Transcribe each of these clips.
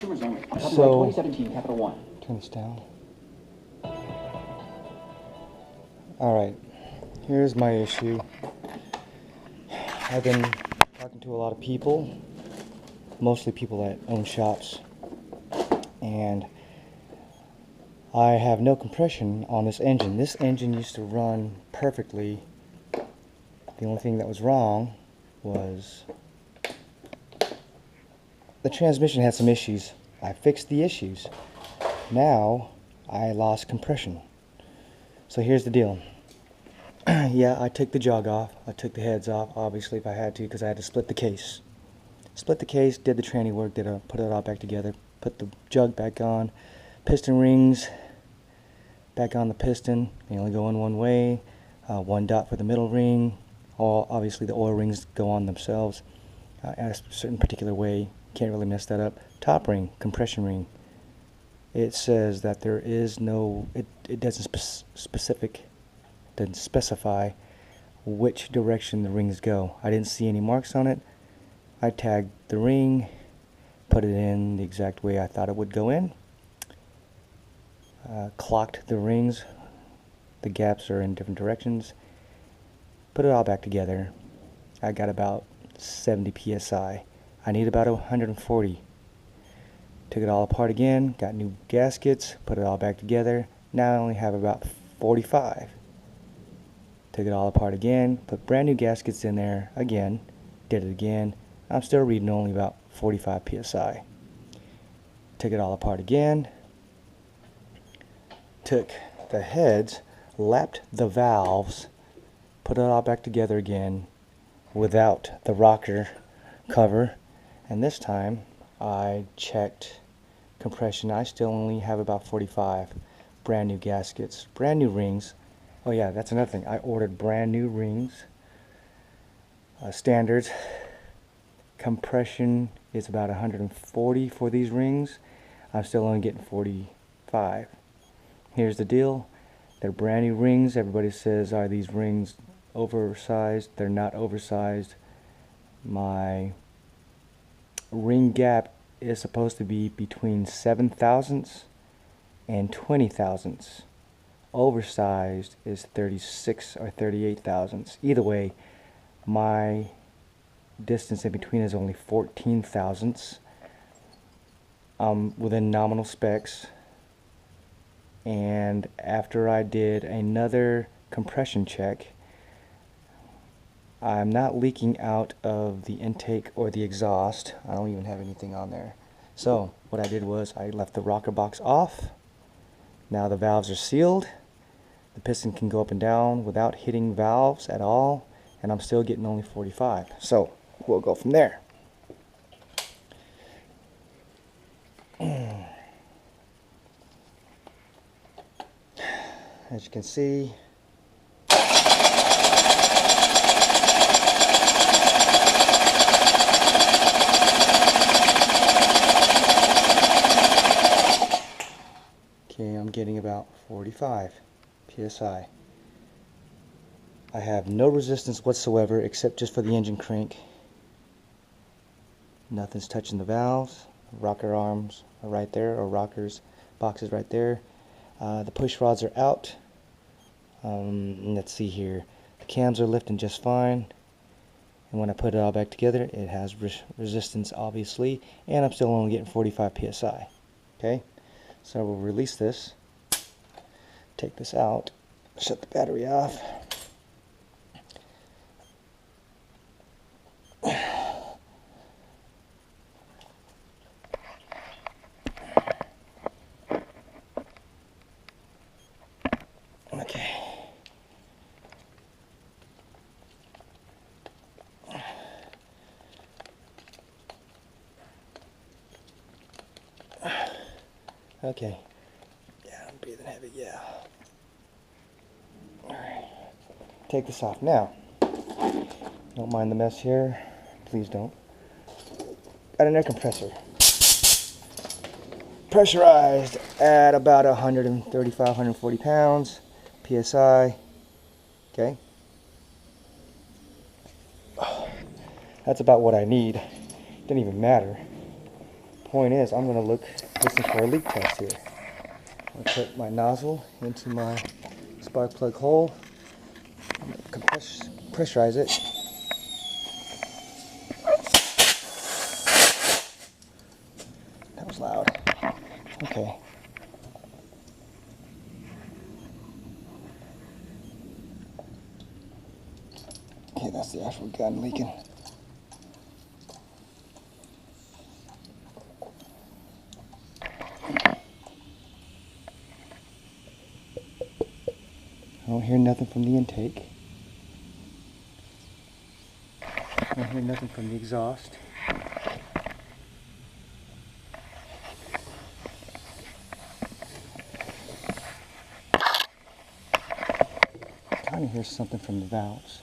So, 2017, capital 1. Turn this down. Alright, here's my issue. I've been talking to a lot of people, mostly people that own shops, and I have no compression on this engine. This engine used to run perfectly. The only thing that was wrong was the transmission had some issues. I fixed the issues. Now I lost compression. So here's the deal. Yeah, I took the jug off. I took the heads off, obviously, if I had to, because I had to split the case. Split the case, did the tranny work, put it all back together, put the jug back on, piston rings back on the piston. They only go in one way. One dot for the middle ring. Obviously, the oil rings go on themselves in a certain particular way. Can't really mess that up. Top ring, compression ring. It says that there is no. It doesn't specify which direction the rings go. I didn't see any marks on it. I tagged the ring, put it in the exact way I thought it would go in. Clocked the rings. The gaps are in different directions. Put it all back together. I got about 70 psi. I need about 140. Took it all apart again, got new gaskets, put it all back together. Now I only have about 45. Took it all apart again, put brand new gaskets in there again, did it again. I'm still reading only about 45 psi. Took it all apart again. Took the heads, lapped the valves, put it all back together again without the rocker cover, and this time I checked compression. I still only have about 45. Brand new gaskets, brand new rings. Oh yeah, that's another thing. I ordered brand new rings. Standards. Compression is about 140 for these rings. I'm still only getting 45. Here's the deal. They're brand new rings. Everybody says, are these rings oversized? They're not oversized. My ring gap is supposed to be between 7 thousandths and 20 thousandths. Oversized is 36 or 38 thousandths. Either way, my distance in between is only 14 thousandths. Within nominal specs. And after I did another compression check, I'm not leaking out of the intake or the exhaust. I don't even have anything on there. So what I did was I left the rocker box off. Now the valves are sealed. The piston can go up and down without hitting valves at all, and I'm still getting only 45. So we'll go from there. As you can see, okay, I'm getting about 45 psi. I have no resistance whatsoever except just for the engine crank. Nothing's touching the valves. Rocker arms are right there, or rockers boxes right there. The push rods are out. Let's see here. The cams are lifting just fine. And when I put it all back together, it has resistance, obviously. And I'm still only getting 45 psi. Okay? So we'll release this. Take this out. Shut the battery off. Okay. Okay. Yeah, I'm breathing heavy, yeah. Alright. Take this off now. Don't mind the mess here. Please don't. Got an air compressor. Pressurized at about 135, 140 pounds. PSI. Okay. That's about what I need. Didn't even matter. point is, I'm going to listen for a leak test here. I'll put my nozzle into my spark plug hole, pressurize it. That was loud. Okay. Okay, that's the actual gun leaking. I don't hear nothing from the intake. I don't hear nothing from the exhaust. I kind of hear something from the valves.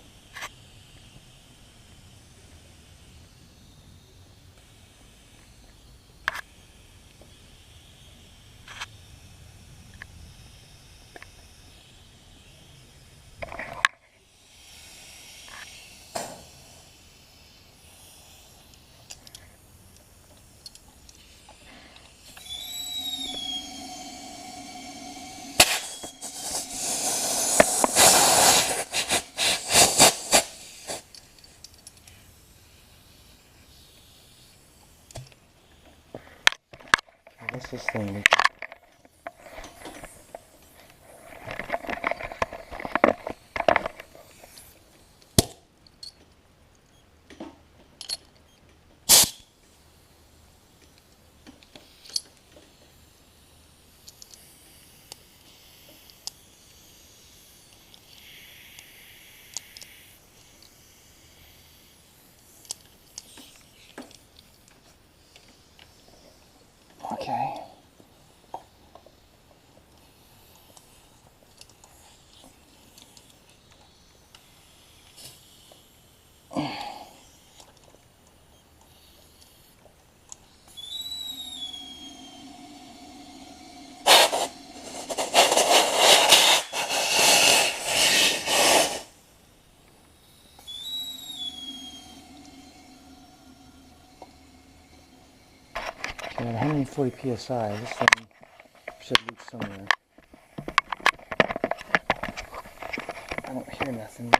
What's this thing leaking? Okay. At 140 psi, this thing should leak somewhere. I don't hear nothing.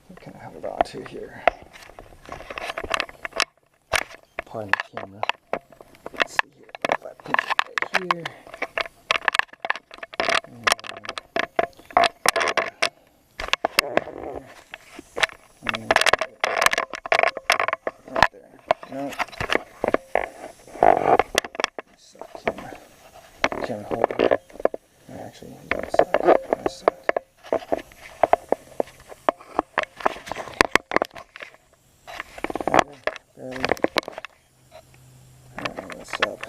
What can I hold on to here? Pardon the camera. Let's see here. If I pinch it right here. Right there. No. Suck camera. Camera hold. Actually, that sucked. That sucked. Barely. Alright, what's up?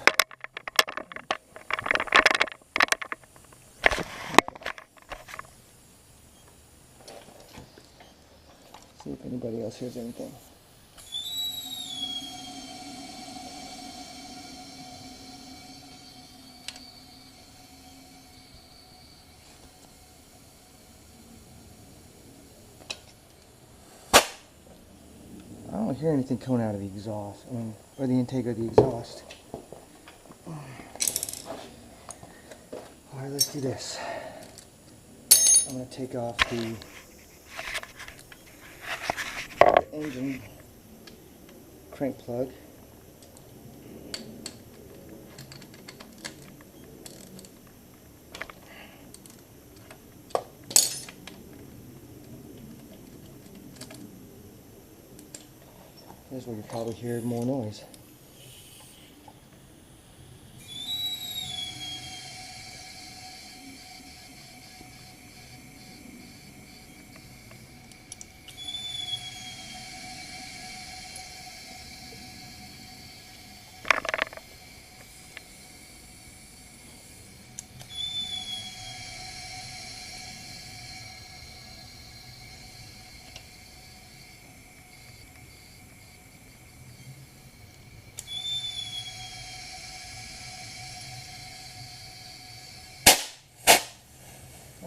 See if anybody else hears anything. I don't hear anything coming out of the exhaust, or the intake of the exhaust. Alright, let's do this. I'm going to take off the engine crank plug. This is where you probably hear more noise.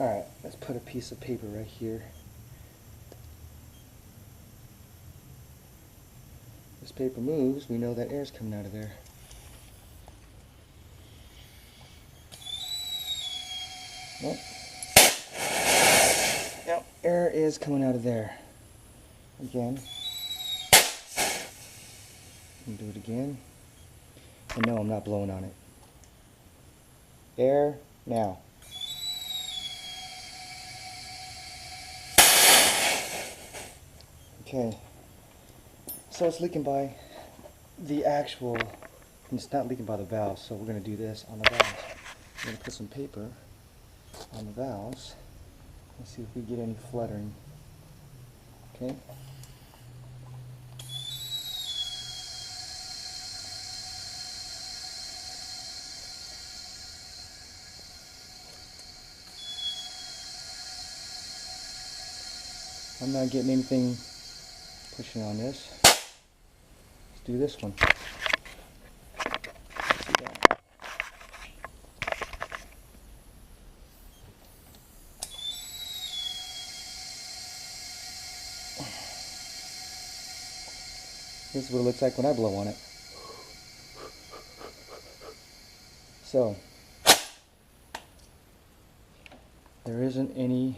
Alright, let's put a piece of paper right here. This paper moves, we know that air's coming out of there. Nope. Yep, air is coming out of there. Again. And do it again. And no, I'm not blowing on it. Air now. Okay. So it's leaking by the actual, it's not leaking by the valves, so we're going to do this on the valves. We're going to put some paper on the valves and see if we get any fluttering. Okay. I'm not getting anything pushing on this. Let's do this one. This is what it looks like when I blow on it. So, there isn't any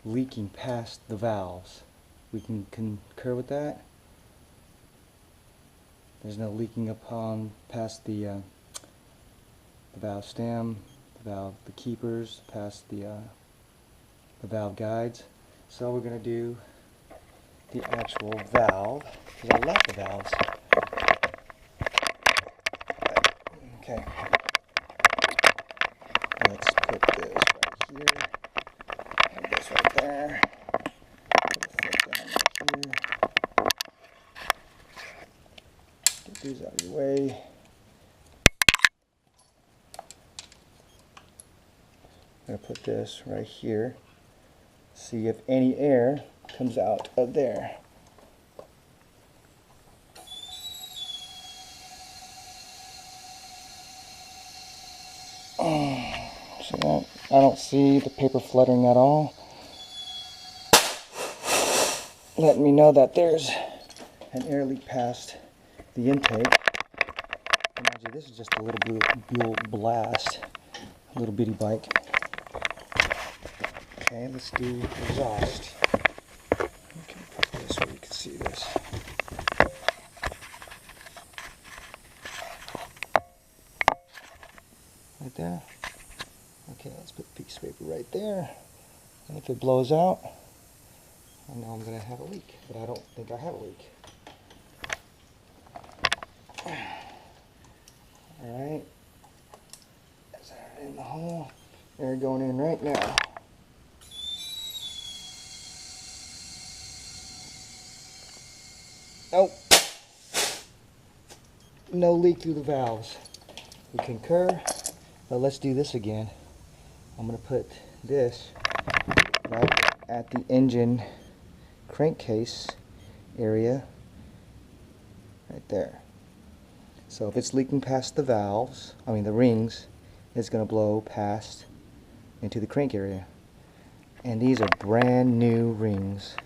leaking past the valves. We can concur with that. There's no leaking upon past the valve stem, the keepers, past the valve guides. So we're going to do the actual valve, because I love the valves. Okay. Let's put this right here, and this right there. Put a foot down right here. Get these out of your way. I'm going to put this right here. See if any air comes out of there. See that? I don't see the paper fluttering at all. Letting me know that there's an air leak past the intake. Imagine this is just a little Buell blast, a little bitty bike. Okay, let's do exhaust. Okay, put this so you can see this. Right there. Okay, let's put a piece of paper right there. And if it blows out, I know I'm going to have a leak, but I don't think I have a leak. Alright. Is that in the hole? Air going in right now. Nope. No leak through the valves. We concur, but let's do this again. I'm going to put this right at the engine crankcase area right there. So if it's leaking past the valves, the rings, it's going to blow past into the crank area. And these are brand new rings,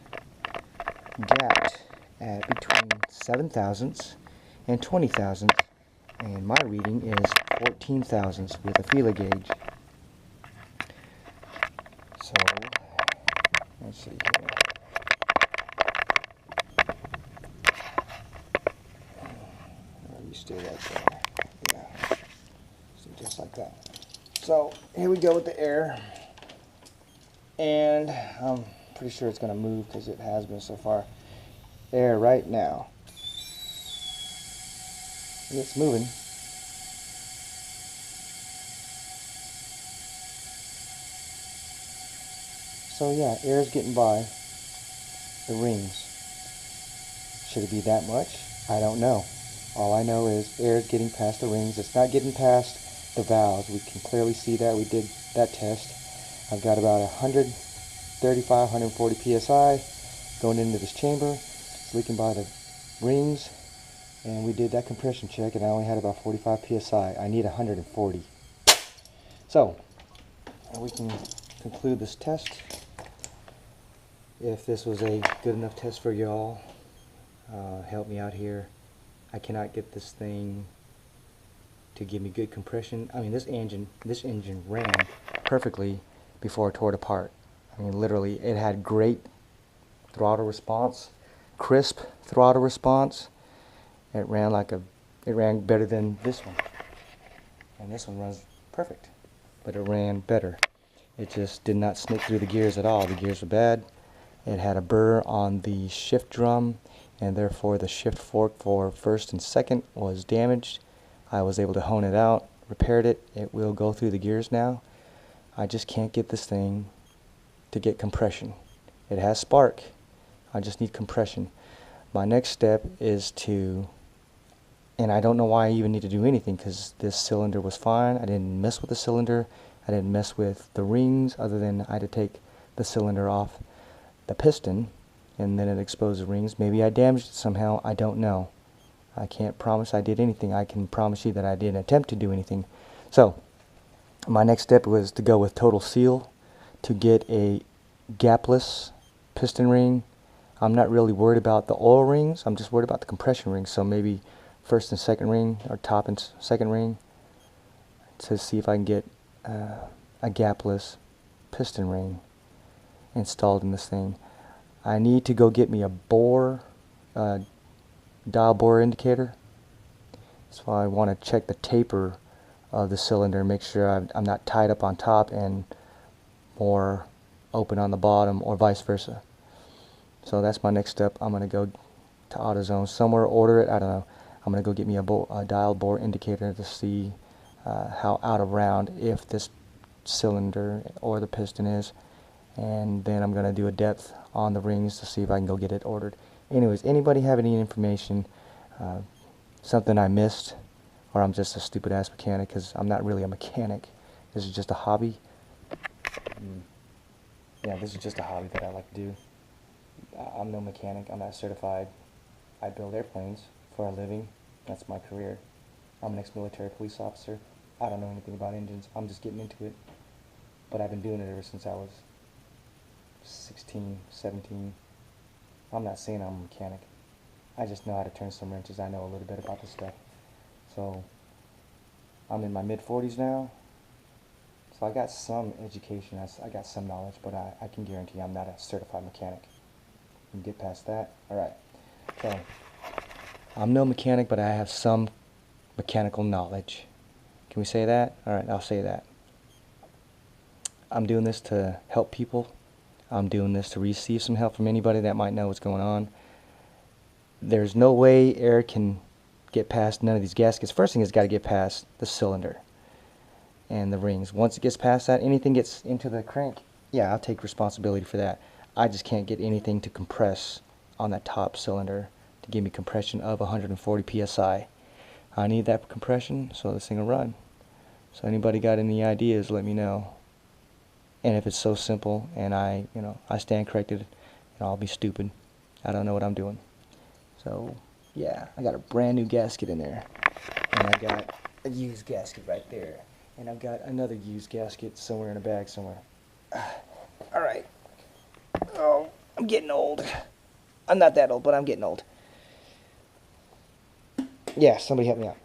gapped at between 7 thousandths and 20 thousandths, and my reading is 14 thousandths with a feeler gauge. So let's see here. You stay right there. Yeah. So just like that. So here we go with the air. And I'm pretty sure it's going to move because it has been so far. Air right now. And it's moving. So yeah, air is getting by the rings. Should it be that much? I don't know. All I know is air is getting past the rings. It's not getting past the valves. We can clearly see that. We did that test. I've got about 135, 140 psi going into this chamber. It's leaking by the rings. And we did that compression check, and I only had about 45 psi. I need 140. So we can conclude this test. If this was a good enough test for y'all, help me out here. I cannot get this thing to give me good compression. I mean, this engine ran perfectly before it tore it apart. I mean, literally, it had great throttle response, crisp throttle response. It ran better than this one. And this one runs perfect, but it ran better. It just did not snip through the gears at all. The gears were bad. It had a burr on the shift drum, and therefore the shift fork for first and second was damaged. I was able to hone it out, repaired it. It will go through the gears now. I just can't get this thing to get compression. It has spark. I just need compression. My next step is to, and I don't know why I even need to do anything, because this cylinder was fine. I didn't mess with the cylinder. I didn't mess with the rings, other than I had to take the cylinder off the piston, and then it exposed the rings. Maybe I damaged it somehow. I don't know. I can't promise I did anything. I can promise you that I didn't attempt to do anything. So my next step was to go with Total Seal to get a gapless piston ring. I'm not really worried about the oil rings. I'm just worried about the compression rings. So maybe first and second ring, or top and second ring, to see if I can get a gapless piston ring installed in this thing. I need to go get me a bore, dial bore indicator. So I want to check the taper of the cylinder and make sure I'm not tied up on top and more open on the bottom, or vice versa. So that's my next step. I'm going to go to AutoZone somewhere, order it, I don't know. I'm going to go get me a dial bore indicator to see how out of round, if this cylinder or the piston is, and then I'm going to do a depth on the rings to see if I can go get it ordered. Anyways, anybody have any information, something I missed, or I'm just a stupid ass mechanic, because I'm not really a mechanic. This is just a hobby. Yeah, this is just a hobby that I like to do. I'm no mechanic. I'm not certified. I build airplanes for a living. That's my career. I'm an ex-military police officer. I don't know anything about engines. I'm just getting into it. But I've been doing it ever since I was 16, 17. I'm not saying I'm a mechanic. I just know how to turn some wrenches. I know a little bit about this stuff. So I'm in my mid-40s now. So I got some education. I got some knowledge, but I can guarantee I'm not a certified mechanic. You can get past that. Alright. So I'm no mechanic, but I have some mechanical knowledge. Can we say that? Alright, I'll say that. I'm doing this to help people. I'm doing this to receive some help from anybody that might know what's going on. There's no way air can get past none of these gaskets. First thing, it's got to get past the cylinder and the rings. Once it gets past that, anything gets into the crank, yeah, I'll take responsibility for that. I just can't get anything to compress on that top cylinder to give me compression of 140 psi. I need that compression so this thing will run. So anybody got any ideas, let me know. And if it's so simple and I stand corrected, I'll be stupid. I don't know what I'm doing. So yeah, I got a brand new gasket in there, and I got a used gasket right there, and I've got another used gasket somewhere in a bag somewhere. Alright. Oh, I'm getting old. I'm not that old, but I'm getting old. Yeah, somebody help me out.